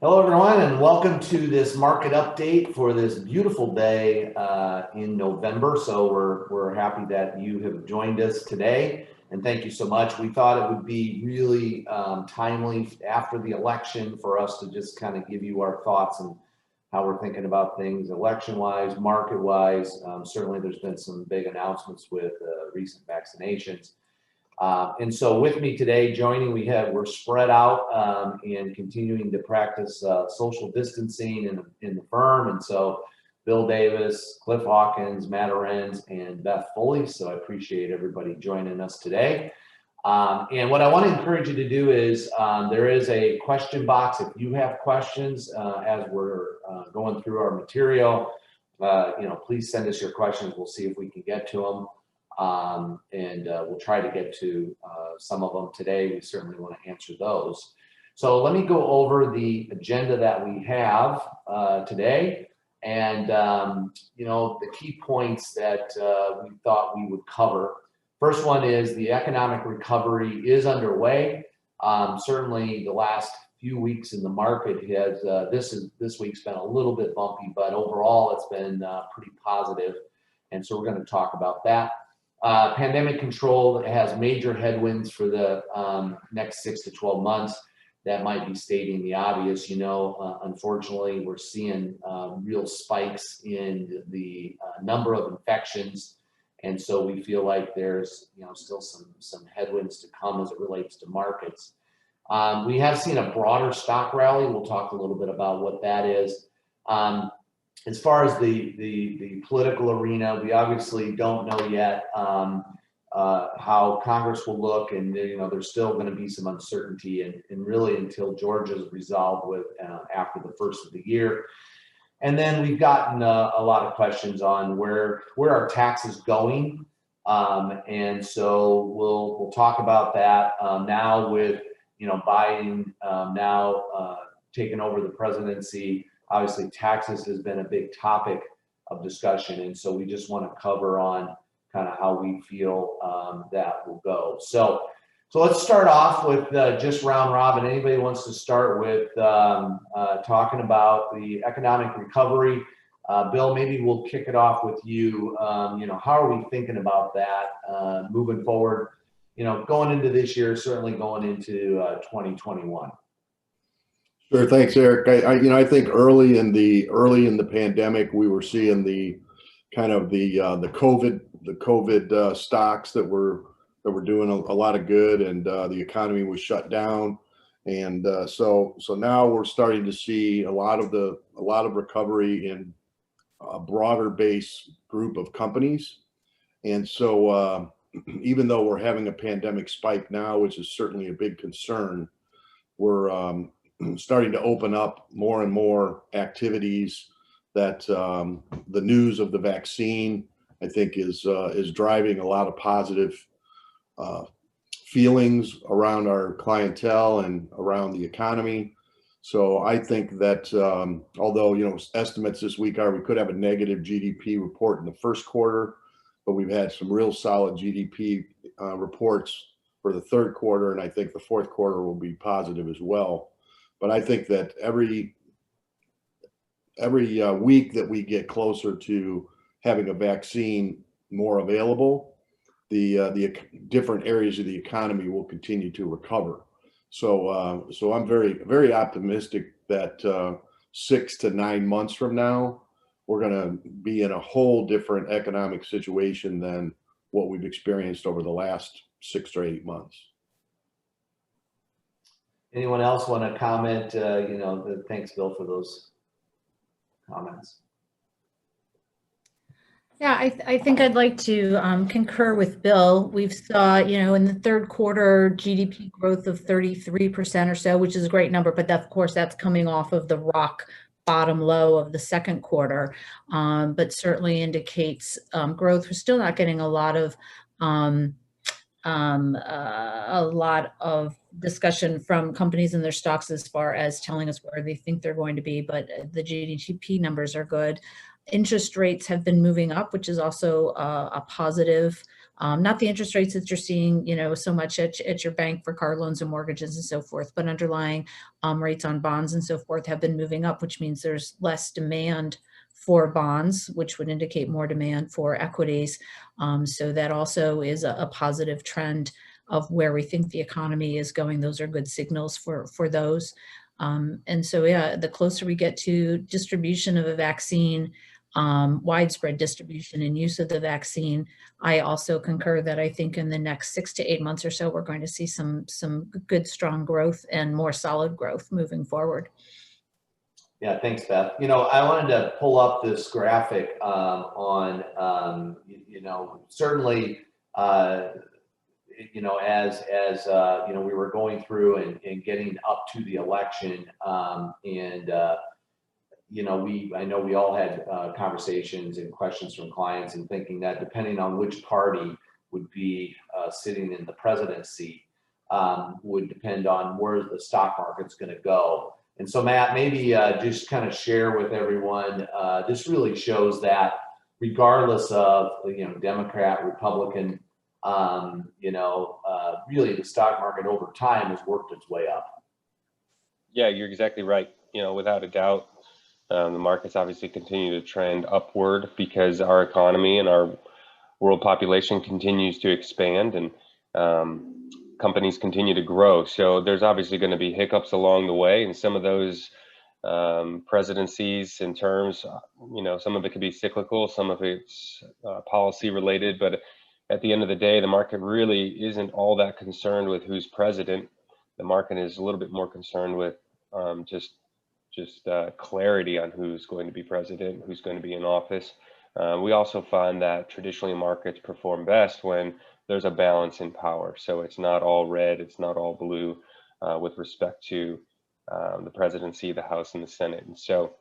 Hello, everyone, and welcome to this market update for this beautiful day in November. So we're happy that you have joined us today, and thank you so much. We thought it would be really timely after the election for us to just kind of give you our thoughts and how we're thinking about things election-wise, market-wise. Certainly, there's been some big announcements with recent vaccinations. And so with me today, we're spread out and continuing to practice social distancing in the firm. And so Bill Davis, Cliff Hawkins, Matt Arenz, and Beth Foley. So I appreciate everybody joining us today. And what I want to encourage you to do is there is a question box. If you have questions as we're going through our material, please send us your questions. We'll see if we can get to them. And we'll try to get to some of them today. We certainly want to answer those. So let me go over the agenda that we have today, and the key points that we thought we would cover. First one is the economic recovery is underway. Certainly the last few weeks in the market has this week's been a little bit bumpy, but overall it's been pretty positive, and so we're going to talk about that. Pandemic control has major headwinds for the next 6 to 12 months. That might be stating the obvious. Unfortunately, we're seeing real spikes in the number of infections, and so we feel like there's still some headwinds to come as it relates to markets. We have seen a broader stock rally. We'll talk a little bit about what that is. As far as the political arena, we obviously don't know yet how Congress will look, and there's still going to be some uncertainty, and really until Georgia's resolved with after the first of the year. And then we've gotten a lot of questions on where are taxes going, and so we'll talk about that now with Biden now taking over the presidency. Obviously, taxes has been a big topic of discussion, and so we just want to cover on kind of how we feel that will go. So let's start off with just round robin. Anybody wants to start with talking about the economic recovery? Bill, maybe we'll kick it off with you. How are we thinking about that moving forward? Going into this year, certainly going into 2021. Sure. Thanks, Eric. I think early in the pandemic, we were seeing the COVID stocks that were doing a lot of good, and the economy was shut down, and so now we're starting to see a lot of recovery in a broader base group of companies, and so even though we're having a pandemic spike now, which is certainly a big concern, we're starting to open up more and more activities that the news of the vaccine, I think, is driving a lot of positive feelings around our clientele and around the economy. So I think that although estimates this week are we could have a negative GDP report in the first quarter, but we've had some real solid GDP reports for the third quarter, and I think the fourth quarter will be positive as well. But I think that every week that we get closer to having a vaccine more available, the different areas of the economy will continue to recover. So I'm very, very optimistic that 6 to 9 months from now, we're going to be in a whole different economic situation than what we've experienced over the last 6 or 8 months. Anyone else want to comment? Thanks, Bill, for those comments. Yeah, I think I'd like to concur with Bill. We've saw, in the third quarter, GDP growth of 33% or so, which is a great number, but of course, that's coming off of the rock bottom low of the second quarter, but certainly indicates growth. We're still not getting a lot of discussion from companies and their stocks as far as telling us where they think they're going to be, but the GDP numbers are good. Interest rates have been moving up, which is also a positive Not the interest rates that you're seeing, so much at your bank for car loans and mortgages and so forth, but underlying rates on bonds and so forth have been moving up, which means there's less demand for bonds, which would indicate more demand for equities. So that also is a positive trend of where we think the economy is going. Those are good signals for those. And so, yeah, the closer we get to distribution of a vaccine, widespread distribution and use of the vaccine, I also concur that I think in the next 6 to 8 months or so, we're going to see some good, strong growth and more solid growth moving forward. Yeah, thanks, Beth. I wanted to pull up this graphic on, certainly, as we were going through and getting up to the election, I know we all had conversations and questions from clients and thinking that depending on which party would be sitting in the president's seat would depend on where the stock market's going to go. And so, Matt, maybe just kind of share with everyone, this really shows that regardless of, Democrat, Republican, really the stock market over time has worked its way up. Yeah, you're exactly right. Without a doubt, the markets obviously continue to trend upward because our economy and our world population continues to expand and companies continue to grow. So there's obviously going to be hiccups along the way, and some of those presidencies and terms, some of it could be cyclical, some of it's policy related, but at the end of the day, the market really isn't all that concerned with who's president. The market is a little bit more concerned with just clarity on who's going to be president, who's going to be in office. We also find that traditionally markets perform best when there's a balance in power. So it's not all red, it's not all blue with respect to the presidency, the House, and the Senate. And so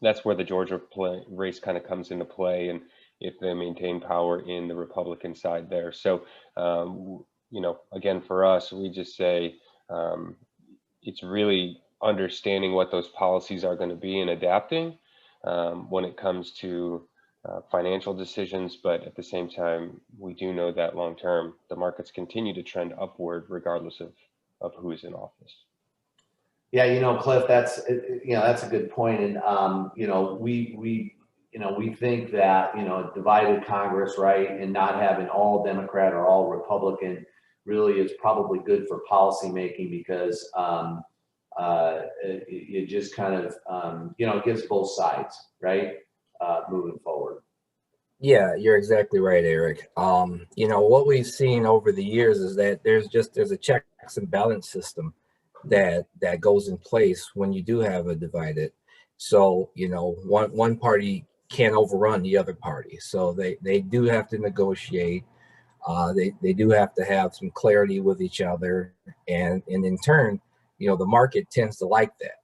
that's where the Georgia race kind of comes into play, and if they maintain power in the Republican side there. So, again, for us, we just say it's really understanding what those policies are going to be and adapting when it comes to financial decisions. But at the same time, we do know that long term, the markets continue to trend upward regardless of who is in office. Yeah, Cliff, that's a good point. And, we think that, a divided Congress, right, and not having all Democrat or all Republican really is probably good for policymaking because it just kind of, it gives both sides, right, moving forward. Yeah, you're exactly right, Eric. What we've seen over the years is that there's a checks and balance system that goes in place when you do have a divided. So, one party can't overrun the other party. So they do have to negotiate. They do have to have some clarity with each other. And in turn, the market tends to like that.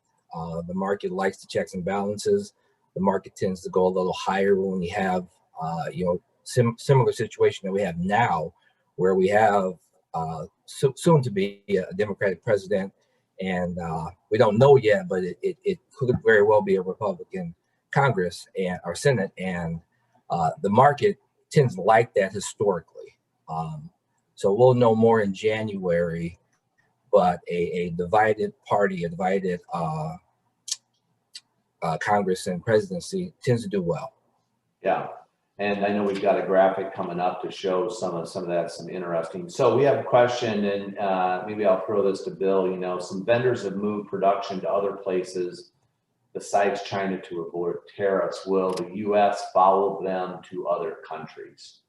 The market likes the checks and balances. The market tends to go a little higher when we have, similar situation that we have now, where we have soon to be a Democratic president. And we don't know yet, but it could very well be a Republican Congress or Senate. And the market tends to like that historically. So we'll know more in January, but a divided party, a divided Congress and presidency tends to do well. Yeah. And I know we've got a graphic coming up to show some of that, some interesting. So we have a question, and maybe I'll throw this to Bill. Some vendors have moved production to other places besides China to avoid tariffs. Will the U.S. follow them to other countries?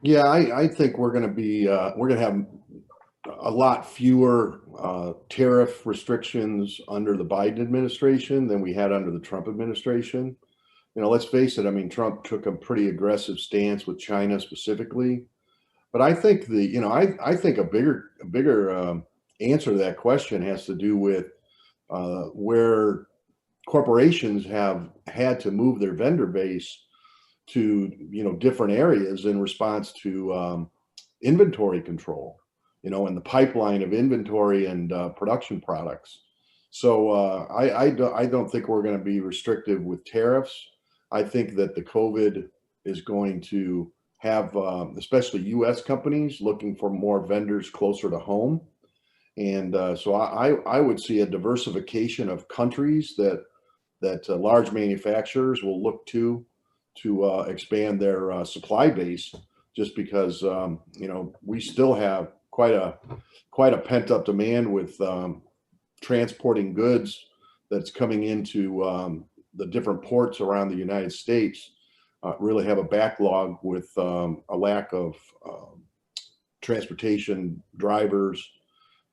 Yeah, I think we're going to have a lot fewer tariff restrictions under the Biden administration than we had under the Trump administration. Let's face it. I mean, Trump took a pretty aggressive stance with China specifically, but I think I think a bigger answer to that question has to do with where corporations have had to move their vendor base to different areas in response to inventory control, and the pipeline of inventory and production products. So I don't think we're going to be restrictive with tariffs. I think that the COVID is going to have, especially U.S. companies, looking for more vendors closer to home. And so I would see a diversification of countries that large manufacturers will look to expand their supply base, just because we still have quite a pent up demand with transporting goods that's coming into the different ports around the United States. Really have a backlog with a lack of transportation drivers,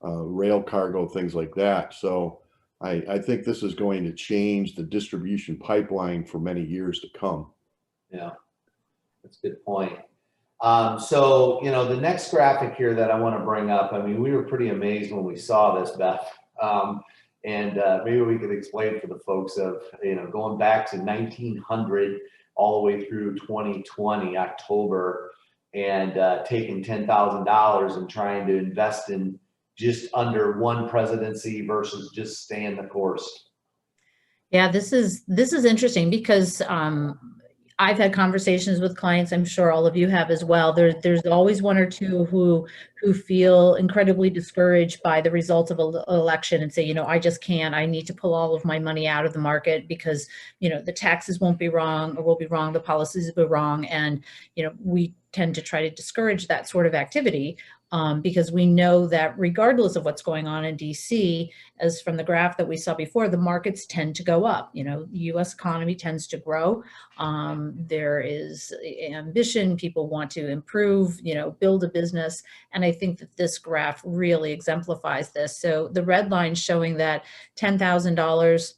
rail cargo, things like that. So I think this is going to change the distribution pipeline for many years to come. Yeah, that's a good point. So, the next graphic here that I want to bring up, I mean, we were pretty amazed when we saw this, Beth. And maybe we could explain for the folks of, going back to 1900 all the way through 2020, October, and taking $10,000 and trying to invest in just under one presidency versus just staying the course. Yeah, this is interesting because I've had conversations with clients. I'm sure all of you have as well. There's always one or two who feel incredibly discouraged by the results of an election and say, I just can't. I need to pull all of my money out of the market because the taxes won't be wrong or will be wrong. The policies will be wrong, and we tend to try to discourage that sort of activity. Because we know that regardless of what's going on in DC, as from the graph that we saw before, the markets tend to go up. The U.S. economy tends to grow. There is ambition. People want to improve, build a business. And I think that this graph really exemplifies this. So the red line showing that $10,000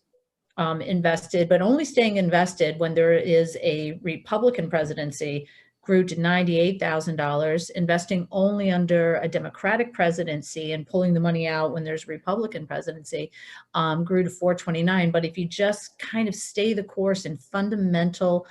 invested, but only staying invested when there is a Republican presidency, grew to $98,000, investing only under a Democratic presidency and pulling the money out when there's a Republican presidency, grew to $429. But if you just kind of stay the course in fundamental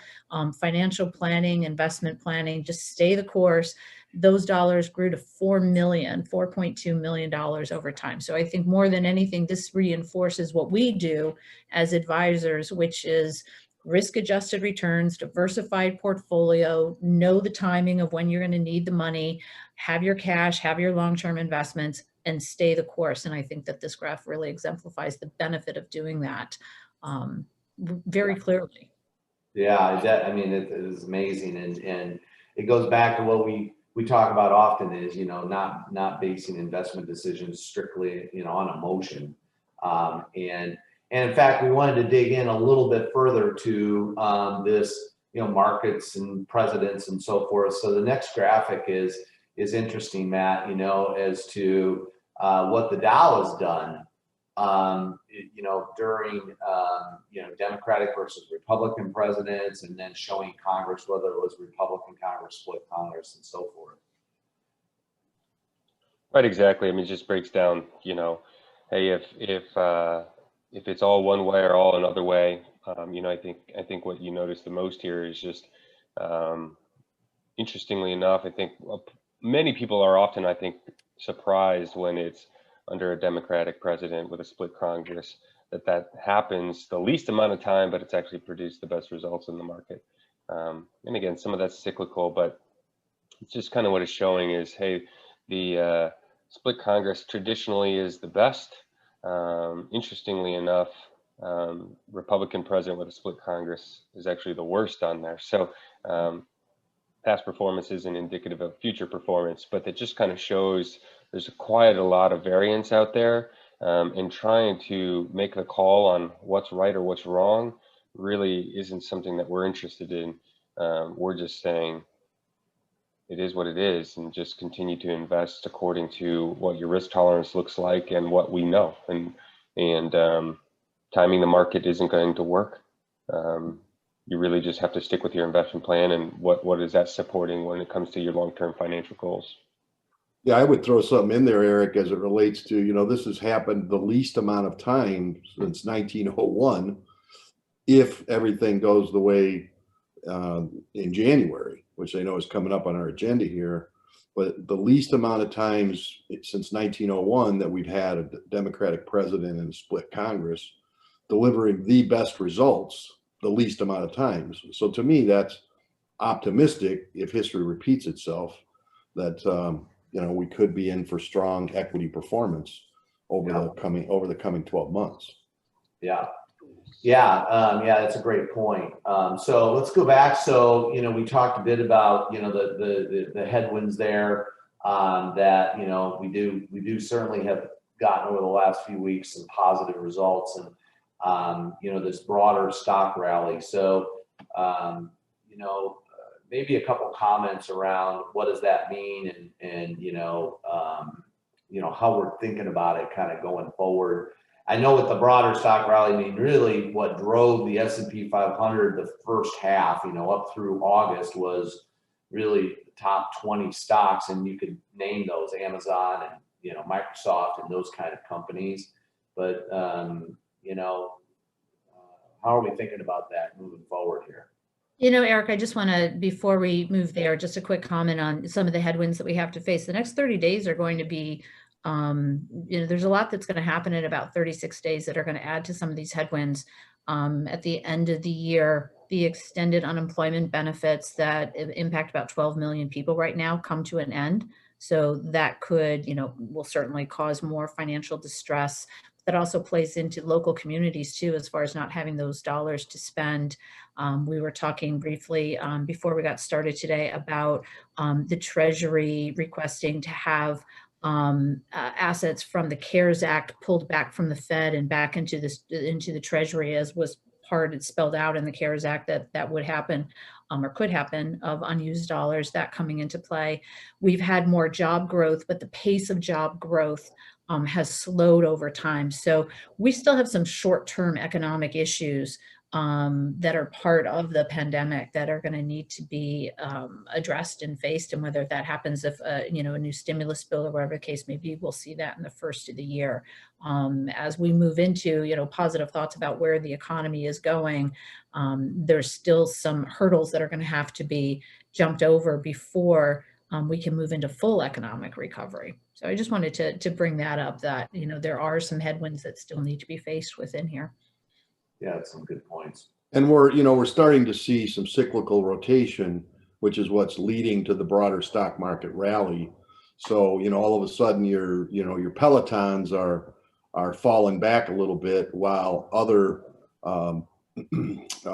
financial planning, investment planning, just stay the course, those dollars grew to $4.2 million over time. So I think more than anything, this reinforces what we do as advisors, which is risk-adjusted returns, diversified portfolio, know the timing of when you're going to need the money, have your cash, have your long-term investments, and stay the course. And I think that this graph really exemplifies the benefit of doing that very clearly. Yeah, I mean, it is amazing. And it goes back to what we talk about often is, not basing investment decisions strictly, on emotion. And in fact, we wanted to dig in a little bit further to this, markets and presidents and so forth. So the next graphic is interesting, Matt, as to what the Dow has done, during, Democratic versus Republican presidents, and then showing Congress, whether it was Republican Congress, split Congress, and so forth. Right, exactly. I mean, it just breaks down, hey, if it's all one way or all another way, I think what you notice the most here is just, interestingly enough, I think many people are often, surprised when it's under a Democratic president with a split Congress, that happens the least amount of time, but it's actually produced the best results in the market. And again, some of that's cyclical, but it's just kind of what it's showing is, hey, the split Congress traditionally is the best. Interestingly enough, Republican president with a split Congress is actually the worst on there. So past performance isn't indicative of future performance, but it just kind of shows there's quite a lot of variance out there, and trying to make the call on what's right or what's wrong really isn't something that we're interested in. We're just saying it is what it is, and just continue to invest according to what your risk tolerance looks like and what we know. And timing the market isn't going to work. You really just have to stick with your investment plan and what is that supporting when it comes to your long-term financial goals. Yeah, I would throw something in there, Eric, as it relates to, this has happened the least amount of time since 1901, if everything goes the way in January, which I know is coming up on our agenda here, but the least amount of times since 1901 that we've had a Democratic president and a split Congress delivering the best results the least amount of times. So to me, that's optimistic, if history repeats itself, that we could be in for strong equity performance over the coming 12 months. Yeah. Yeah, that's a great point. So let's go back. So, we talked a bit about, the headwinds there, that, we do certainly have gotten over the last few weeks some positive results, and, this broader stock rally. So, maybe a couple comments around what does that mean, and how we're thinking about it kind of going forward. I know with the broader stock rally, I mean, really what drove the S&P 500 the first half, up through August, was really the top 20 stocks, and you could name those: Amazon and, Microsoft and those kind of companies. But, how are we thinking about that moving forward here? Eric, I just want to, before we move there, just a quick comment on some of the headwinds that we have to face. The next 30 days are going to be, there's a lot that's going to happen in about 36 days that are going to add to some of these headwinds. At the end of the year, the extended unemployment benefits that impact about 12 million people right now come to an end. So that could, will certainly cause more financial distress. That also plays into local communities too, as far as not having those dollars to spend. We were talking briefly before we got started today about the Treasury requesting to have assets from the CARES Act pulled back from the Fed and back into the Treasury, as was spelled out in the CARES Act that would happen, or could happen, of unused dollars, that coming into play. We've had more job growth, but the pace of job growth has slowed over time. So we still have some short-term economic issues that are part of the pandemic that are going to need to be addressed and faced. And whether that happens if a new stimulus bill or whatever the case may be, we'll see that in the first of the year. As we move into positive thoughts about where the economy is going, there's still some hurdles that are going to have to be jumped over before we can move into full economic recovery. So I just wanted to bring that up, that there are some headwinds that still need to be faced within here. Yeah, that's some good points. And we're starting to see some cyclical rotation, which is what's leading to the broader stock market rally. So, all of a sudden your Pelotons are falling back a little bit, while other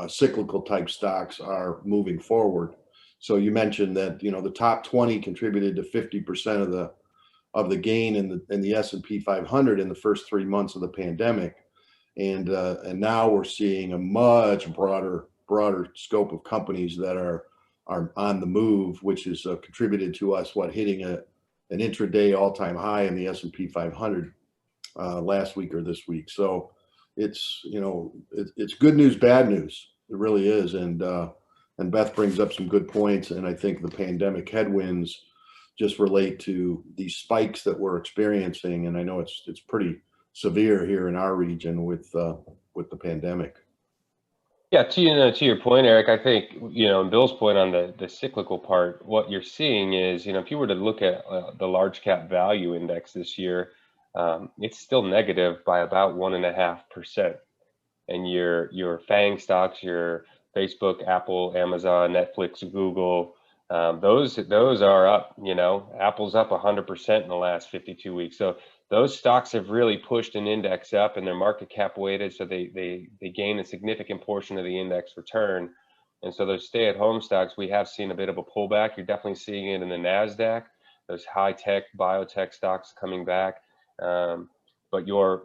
cyclical type stocks are moving forward. So you mentioned that, the top 20 contributed to 50% of the gain in the S&P 500 in the first 3 months of the pandemic. And now we're seeing a much broader scope of companies that are on the move, which has contributed to us hitting an intraday all-time high in the S&P 500 last week or this week. So it's good news, bad news. It really is. And Beth brings up some good points. And I think the pandemic headwinds just relate to these spikes that we're experiencing. And I know it's pretty severe here in our region with the pandemic. Yeah, to your point, Eric, I think, and Bill's point on the cyclical part, what you're seeing is, if you were to look at the large cap value index this year, it's still negative by about 1.5%. And your FANG stocks, your Facebook, Apple, Amazon, Netflix, Google, those are up. Apple's up 100% in the last 52 weeks. So those stocks have really pushed an index up, and they're market cap weighted, so they gain a significant portion of the index return. And so those stay-at-home stocks, we have seen a bit of a pullback. You're definitely seeing it in the NASDAQ, those high-tech, biotech stocks coming back. But your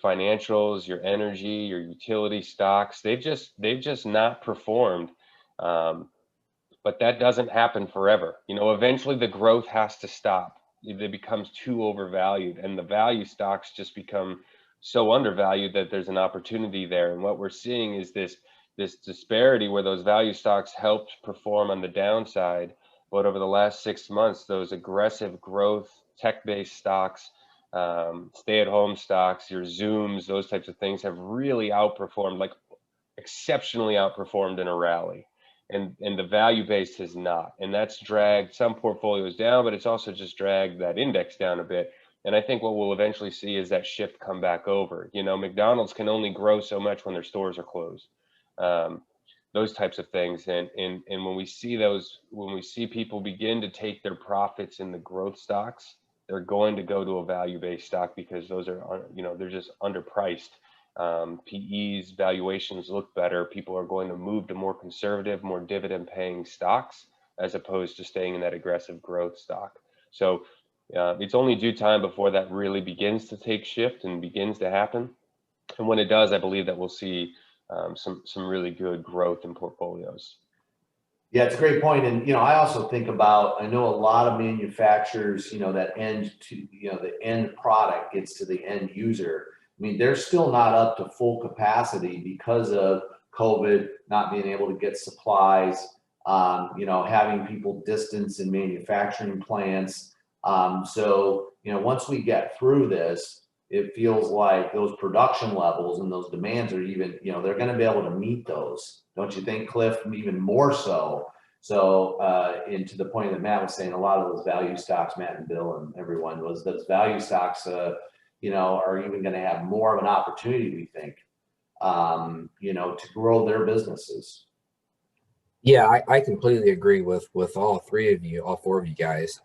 financials, your energy, your utility stocks, they've just not performed. But that doesn't happen forever. Eventually the growth has to stop. It becomes too overvalued, and the value stocks just become so undervalued that there's an opportunity there. And what we're seeing is this disparity where those value stocks helped perform on the downside, but over the last 6 months, those aggressive growth tech-based stocks, stay-at-home stocks, your Zooms, those types of things have really outperformed, like exceptionally outperformed in a rally. And the value base has not, and that's dragged some portfolios down, but it's also just dragged that index down a bit. And I think what we'll eventually see is that shift come back over. McDonald's can only grow so much when their stores are closed. those types of things. And when we see people begin to take their profits in the growth stocks, they're going to go to a value-based stock because those are, they're just underpriced. PEs, valuations look better. People are going to move to more conservative, more dividend-paying stocks as opposed to staying in that aggressive growth stock. So it's only due time before that really begins to take shift and begins to happen. And when it does, I believe that we'll see some really good growth in portfolios. Yeah, it's a great point. And, I also think about, I know a lot of manufacturers, that the end product gets to the end user. I mean, they're still not up to full capacity because of COVID, not being able to get supplies, having people distance in manufacturing plants. So, once we get through this, it feels like those production levels and those demands are even, they're going to be able to meet those. Don't you think, Cliff? Even more so. So, and to the point that Matt was saying, a lot of those value stocks, Matt and Bill and everyone, was those value stocks, are even going to have more of an opportunity, we think, to grow their businesses. Yeah, I completely agree with all three of you, all four of you guys.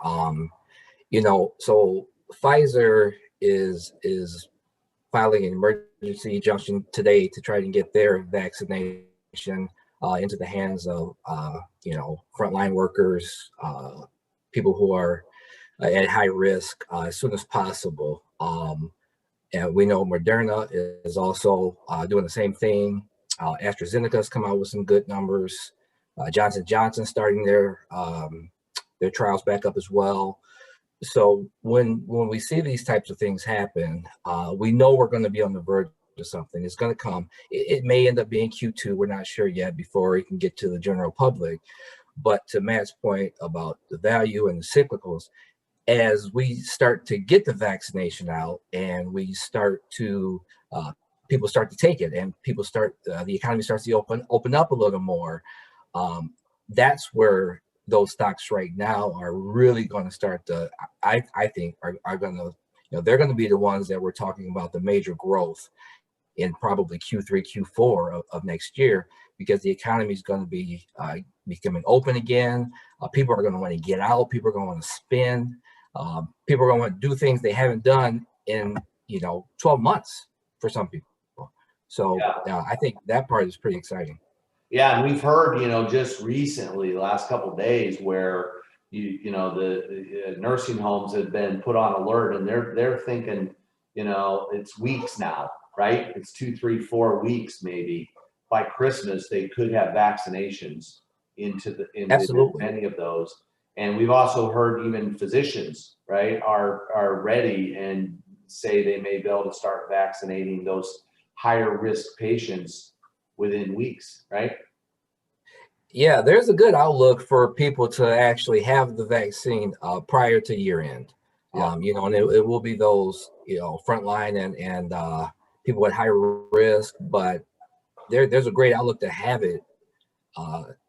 So Pfizer is filing an emergency injunction today to try to get their vaccination into the hands of frontline workers, people who are at high risk as soon as possible. And we know Moderna is also doing the same thing. AstraZeneca has come out with some good numbers. Johnson & Johnson starting their trials back up as well. So when we see these types of things happen, we know we're going to be on the verge of something. It's going to come. It may end up being Q2. We're not sure yet before it can get to the general public. But to Matt's point about the value and the cyclicals, as we start to get the vaccination out and we start to people start to take it and people start the economy starts to open up a little more, that's where those stocks right now are really going to start to, I think are going to, they're going to be the ones that we're talking about the major growth in probably Q3, Q4 of next year, because the economy is going to be becoming open again. People are going to want to get out. People are going to want to spend. People are going to want to do things they haven't done in 12 months for some people. So I think that part is pretty exciting. Yeah, and we've heard, just recently, the last couple of days, where the nursing homes have been put on alert, and they're thinking, it's weeks now, right? It's 2, 3, 4 weeks maybe. By Christmas, they could have vaccinations into many of those. And we've also heard even physicians, right, are ready and say they may be able to start vaccinating those higher risk patients within weeks, right? Yeah, there's a good outlook for people to actually have the vaccine prior to year end. Yeah. And it will be those, frontline and people at high risk, but there's a great outlook to have it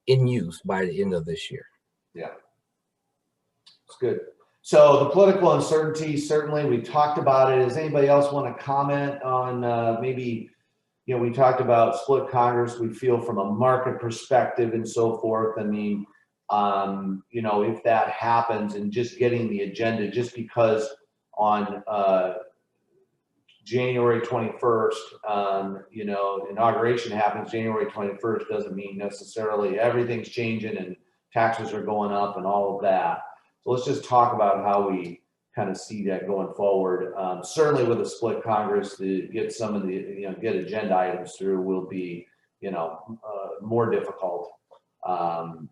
in use by the end of this year. Yeah. It's good. So the political uncertainty, certainly we talked about it. Does anybody else want to comment on maybe, we talked about split Congress, we feel from a market perspective and so forth. I mean, if that happens and just getting the agenda, just because on January 21st, inauguration happens January 21st doesn't mean necessarily everything's changing and taxes are going up and all of that. So let's just talk about how we kind of see that going forward. Certainly with a split Congress, to get some of the, get agenda items through will be, more difficult. But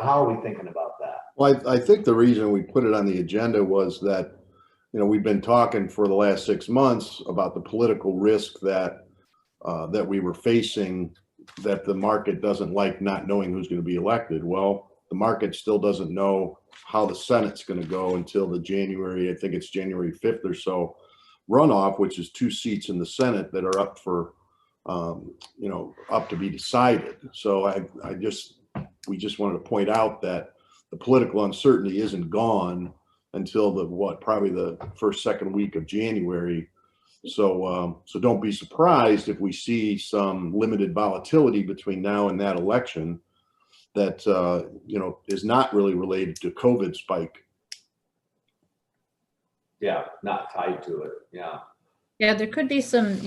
how are we thinking about that? Well, I think the reason we put it on the agenda was that, we've been talking for the last 6 months about the political risk that we were facing, that the market doesn't like not knowing who's going to be elected. Well, the market still doesn't know how the Senate's going to go until the January 5th or so runoff, which is 2 seats in the Senate that are up for, up to be decided. So we just wanted to point out that the political uncertainty isn't gone until probably the first, second week of January. So don't be surprised if we see some limited volatility between now and that election that, is not really related to COVID spike. Yeah, not tied to it. Yeah. Yeah, there could be some,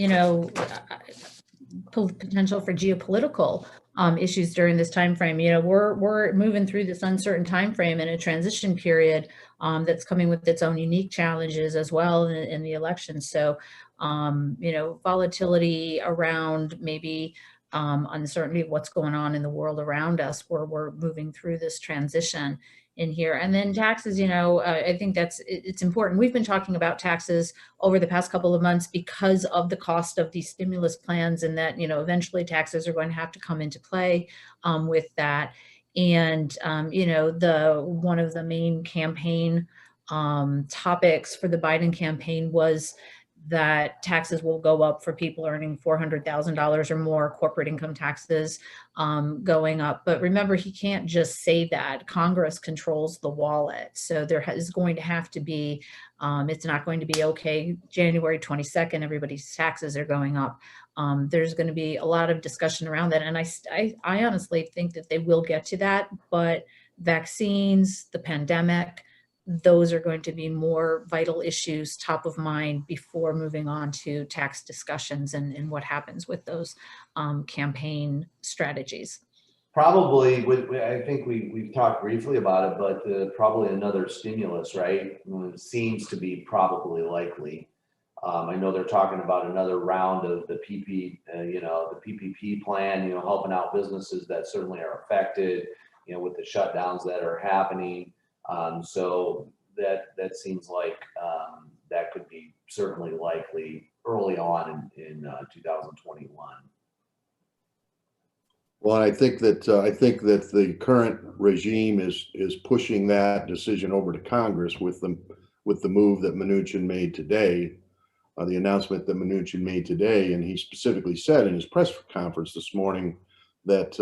potential for geopolitical issues during this time frame. We're moving through this uncertain time frame in a transition period that's coming with its own unique challenges as well in the election. So, volatility around maybe uncertainty of what's going on in the world around us, where we're moving through this transition in here. And then taxes, I think it's important. We've been talking about taxes over the past couple of months because of the cost of these stimulus plans, and that, eventually taxes are going to have to come into play with that. And, one of the main campaign topics for the Biden campaign was that taxes will go up for people earning $400,000 or more, corporate income taxes going up. But remember, he can't just say that. Congress controls the wallet. So there is going to have to be, it's not going to be, okay, January 22nd, everybody's taxes are going up. There's going to be a lot of discussion around that. And I honestly think that they will get to that, but vaccines, the pandemic, those are going to be more vital issues top of mind before moving on to tax discussions and what happens with those campaign strategies. Probably, I think we've talked briefly about it, but probably another stimulus, right? It seems to be probably likely. I know they're talking about another round of the the PPP plan, helping out businesses that certainly are affected, with the shutdowns that are happening. So that seems like that could be certainly likely early on in 2021. Well, I think that the current regime is pushing that decision over to Congress with the move that Mnuchin made today, the announcement that Mnuchin made today, and he specifically said in his press conference this morning that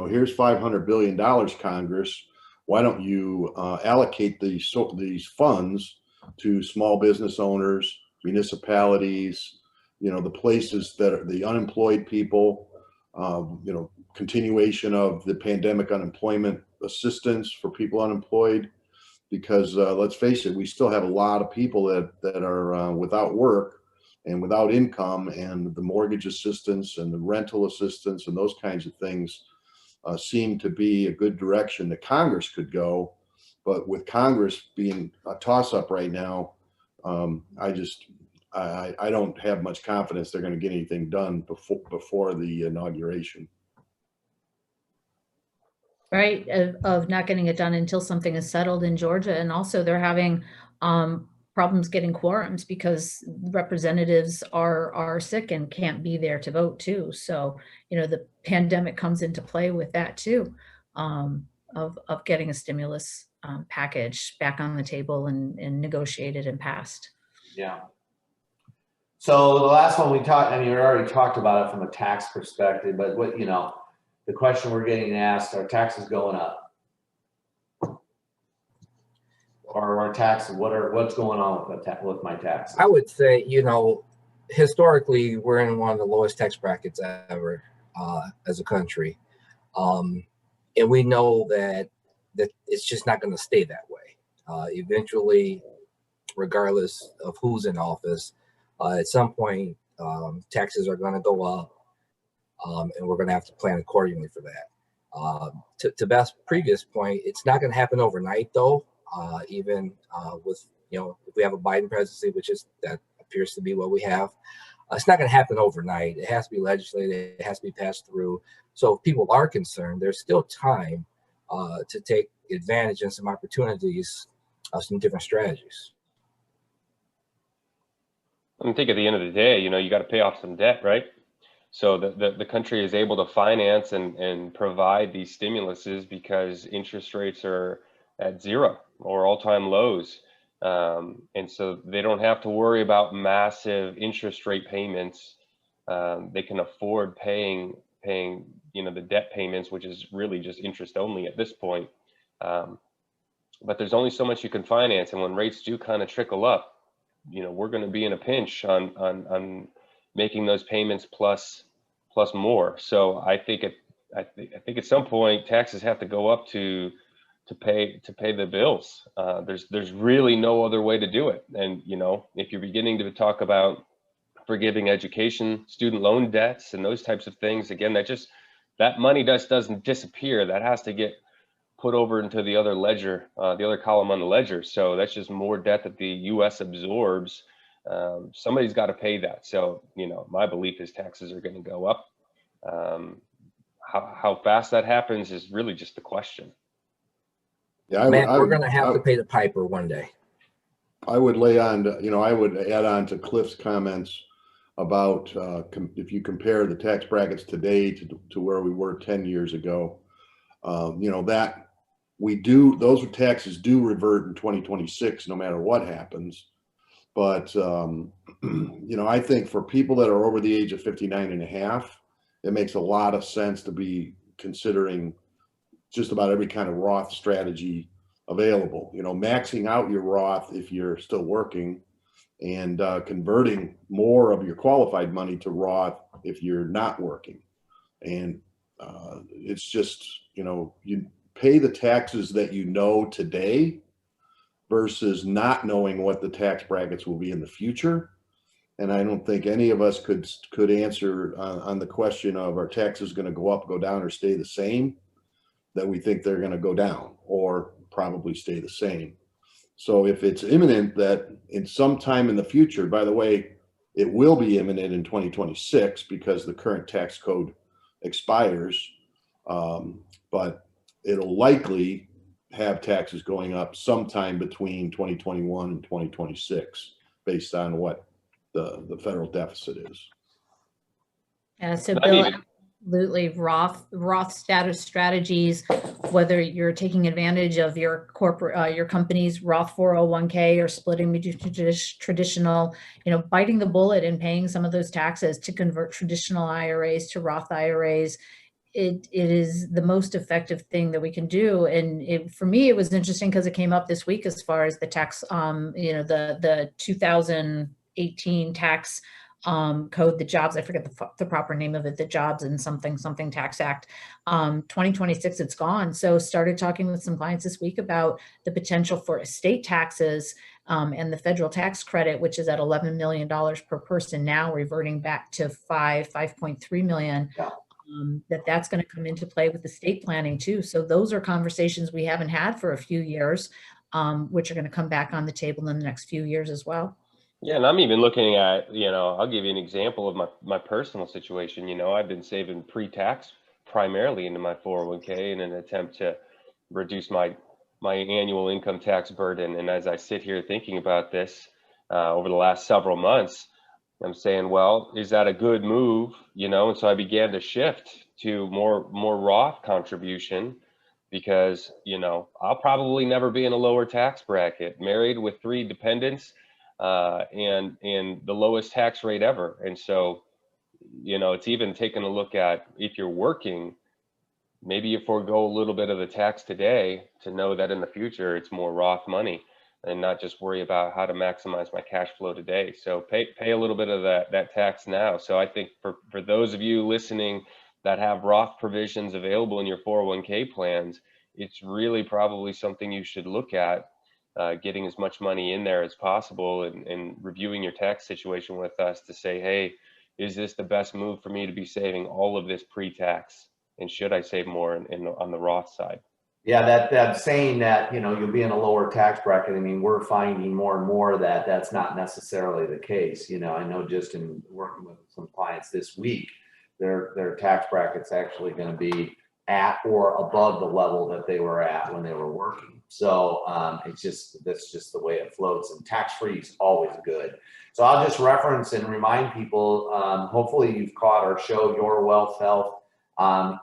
here's $500 billion, Congress. Why don't you allocate these funds to small business owners, municipalities, the places that are the unemployed people, continuation of the pandemic unemployment assistance for people unemployed, because let's face it, we still have a lot of people that are without work and without income, and the mortgage assistance and the rental assistance and those kinds of things seem to be a good direction that Congress could go. But with Congress being a toss-up right now, I don't have much confidence they're going to get anything done before the inauguration. Right, of not getting it done until something is settled in Georgia. And also they're having problems getting quorums because representatives are sick and can't be there to vote too. So, the pandemic comes into play with that too, of getting a stimulus package back on the table and negotiated and passed. Yeah. So the last one we already talked about it from a tax perspective, but the question we're getting asked, are taxes going up? Or our taxes, what's going on with my taxes? I would say, historically, we're in one of the lowest tax brackets ever as a country. And we know that it's just not going to stay that way. Eventually, regardless of who's in office, at some point, taxes are going to go up, and we're going to have to plan accordingly for that. To Beth's previous point, it's not going to happen overnight, though. Even with, if we have a Biden presidency, that appears to be what we have, it's not going to happen overnight. It has to be legislated. It has to be passed through. So if people are concerned, there's still time to take advantage and some opportunities of some different strategies. I think at the end of the day, you got to pay off some debt, right? So the country is able to finance and provide these stimuluses because interest rates are at zero or all-time lows. And so they don't have to worry about massive interest rate payments. They can afford paying the debt payments, which is really just interest only at this point. But there's only so much you can finance. And when rates do kind of trickle up, we're going to be in a pinch on making those payments plus more. So I think at some point taxes have to go up to pay the bills. There's really no other way to do it. And if you're beginning to talk about forgiving education, student loan debts, and those types of things, again, that money doesn't disappear. That has to get put over into the other ledger, the other column on the ledger. So that's just more debt that the U.S. absorbs. Somebody's got to pay that. So my belief is taxes are going to go up. How fast that happens is really just the question. Yeah, Matt, we're going to have to pay the piper one day. I would lay on, I would add on to Cliff's comments about if you compare the tax brackets today to where we were 10 years ago, that those taxes do revert in 2026, no matter what happens. But, I think for people that are over the age of 59 and a half, it makes a lot of sense to be considering just about every kind of Roth strategy available, maxing out your Roth if you're still working, and converting more of your qualified money to Roth if you're not working. And it's just, you pay the taxes that today versus not knowing what the tax brackets will be in the future. And I don't think any of us could answer on the question of are taxes going to go up, go down, or stay the same, that we think they're going to go down or probably stay the same. So if it's imminent that in some time in the future, by the way, it will be imminent in 2026 because the current tax code expires, but it'll likely have taxes going up sometime between 2021 and 2026 based on what the federal deficit is. Yeah, so Bill, absolutely, Roth status strategies, whether you're taking advantage of your your company's Roth 401k or splitting between traditional, biting the bullet and paying some of those taxes to convert traditional IRAs to Roth IRAs. It is the most effective thing that we can do. And for me, it was interesting because it came up this week as far as the tax, the 2018 tax code, the jobs, I forget the proper name of it, the Jobs and something Tax Act, 2026, it's gone. So started talking with some clients this week about the potential for estate taxes and the federal tax credit, which is at $11 million per person now, reverting back to $5.3 million. Yeah. That's going to come into play with estate planning too. So those are conversations we haven't had for a few years, which are going to come back on the table in the next few years as well. Yeah, and I'm even looking at, I'll give you an example of my personal situation. I've been saving pre-tax primarily into my 401k in an attempt to reduce my annual income tax burden. And as I sit here thinking about this over the last several months, I'm saying, well, is that a good move? And so I began to shift to more Roth contribution because, I'll probably never be in a lower tax bracket, married with 3 dependents, and the lowest tax rate ever. And so, it's even taking a look at if you're working, maybe you forego a little bit of the tax today to know that in the future it's more Roth money and not just worry about how to maximize my cash flow today. So pay a little bit of that tax now. So I think for those of you listening that have Roth provisions available in your 401k plans, it's really probably something you should look at. Getting as much money in there as possible and reviewing your tax situation with us to say, hey, is this the best move for me to be saving all of this pre-tax? And should I save more on the Roth side? Yeah, that saying that, you'll be in a lower tax bracket. I mean, we're finding more and more that that's not necessarily the case. I know just in working with some clients this week, their tax bracket's actually going to be at or above the level that they were at when they were working. So that's just the way it floats, and tax-free is always good. So I'll just reference and remind people, hopefully you've caught our show, Your Wealth Health.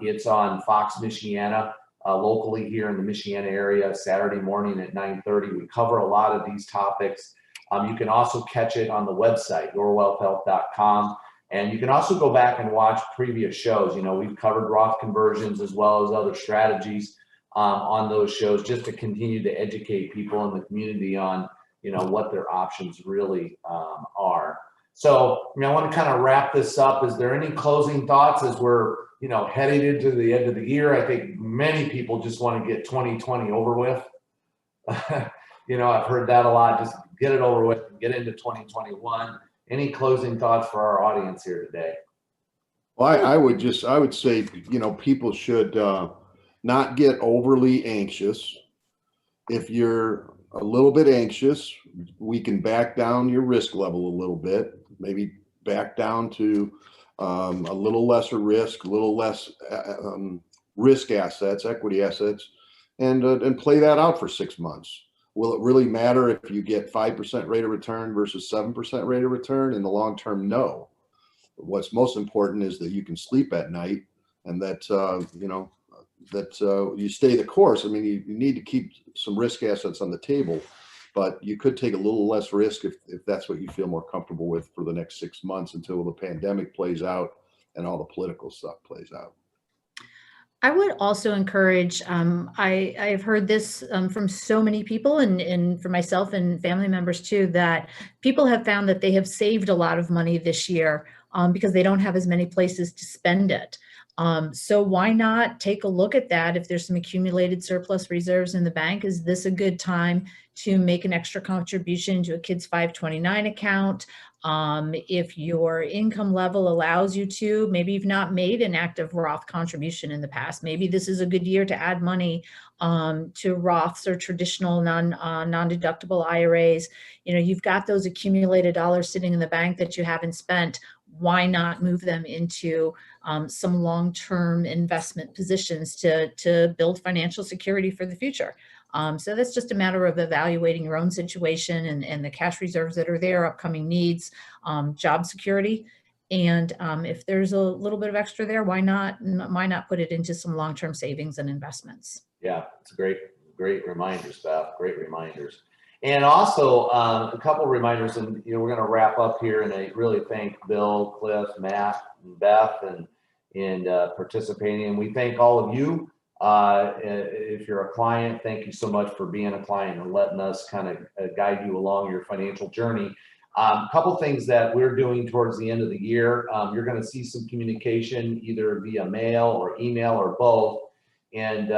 It's on Fox Michiana, locally here in the Michiana area, Saturday morning at 9:30. We cover a lot of these topics. You can also catch it on the website, yourwealthhealth.com. And you can also go back and watch previous shows. We've covered Roth conversions as well as other strategies on those shows, just to continue to educate people in the community on, what their options really are. So, I want to kind of wrap this up. Is there any closing thoughts as we're, heading into the end of the year? I think many people just want to get 2020 over with. I've heard that a lot. Just get it over with and get into 2021. Any closing thoughts for our audience here today? Well, I would say, people should not get overly anxious. If you're a little bit anxious, we can back down your risk level a little bit, maybe back down to a little lesser risk, a little less risk assets, equity assets, and play that out for 6 months. Will it really matter if you get 5% rate of return versus 7% rate of return? In the long term, no. What's most important is that you can sleep at night, and that you stay the course. I mean, you need to keep some risk assets on the table, but you could take a little less risk if that's what you feel more comfortable with for the next 6 months until the pandemic plays out and all the political stuff plays out. I would also encourage, I've heard this from so many people and for myself and family members too, that people have found that they have saved a lot of money this year because they don't have as many places to spend it. So why not take a look at that? If there's some accumulated surplus reserves in the bank, is this a good time to make an extra contribution to a kid's 529 account? If your income level allows you to, maybe you've not made an active Roth contribution in the past. Maybe this is a good year to add money to Roths or traditional non-deductible IRAs. You've got those accumulated dollars sitting in the bank that you haven't spent. Why not move them into some long-term investment positions to build financial security for the future? So that's just a matter of evaluating your own situation and the cash reserves that are there, upcoming needs, job security. And if there's a little bit of extra there, why not put it into some long-term savings and investments? Yeah, it's great reminders, Beth. Great reminders. And also a couple reminders, and we're going to wrap up here. And I really thank Bill, Cliff, Matt, and Beth, and participating. And we thank all of you. If you're a client, thank you so much for being a client and letting us kind of guide you along your financial journey. A couple things that we're doing towards the end of the year. You're going to see some communication either via mail or email or both. And,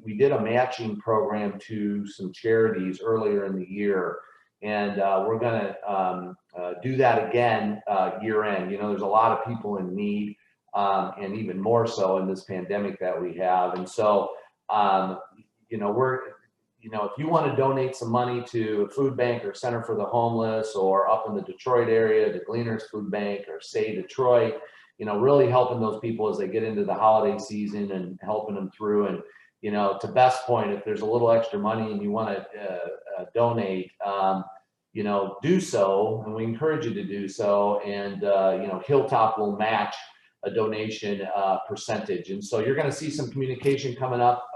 we did a matching program to some charities earlier in the year. And we're going to do that again year end. There's a lot of people in need. And even more so in this pandemic that we have. And so, if you want to donate some money to a food bank or Center for the Homeless, or up in the Detroit area, the Gleaners Food Bank, or Say Detroit, really helping those people as they get into the holiday season and helping them through. And, to Beth's point, if there's a little extra money and you want to donate, do so. And we encourage you to do so. And, Hilltop will match a donation percentage. And so you're going to see some communication coming up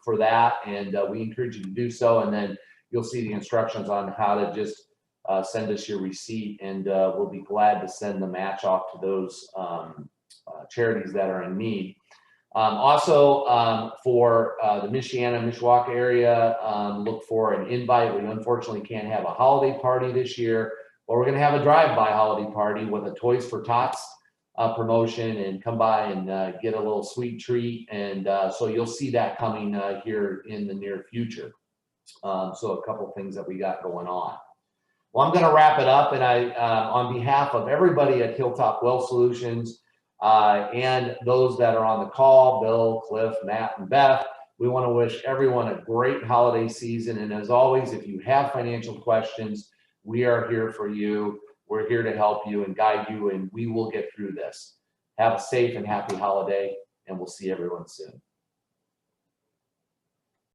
for that. And we encourage you to do so. And then you'll see the instructions on how to just send us your receipt. And we'll be glad to send the match off to those charities that are in need. Also, for the Mishawaka area, look for an invite. We unfortunately can't have a holiday party this year, but we're going to have a drive-by holiday party with a Toys for Tots promotion, and come by and get a little sweet treat. And so you'll see that coming here in the near future. So a couple of things that we got going on. Well, I'm going to wrap it up. And I, on behalf of everybody at Hilltop Wealth Solutions and those that are on the call, Bill, Cliff, Matt, and Beth, we want to wish everyone a great holiday season. And as always, if you have financial questions, we are here for you. We're here to help you and guide you, and we will get through this. Have a safe and happy holiday, and we'll see everyone soon.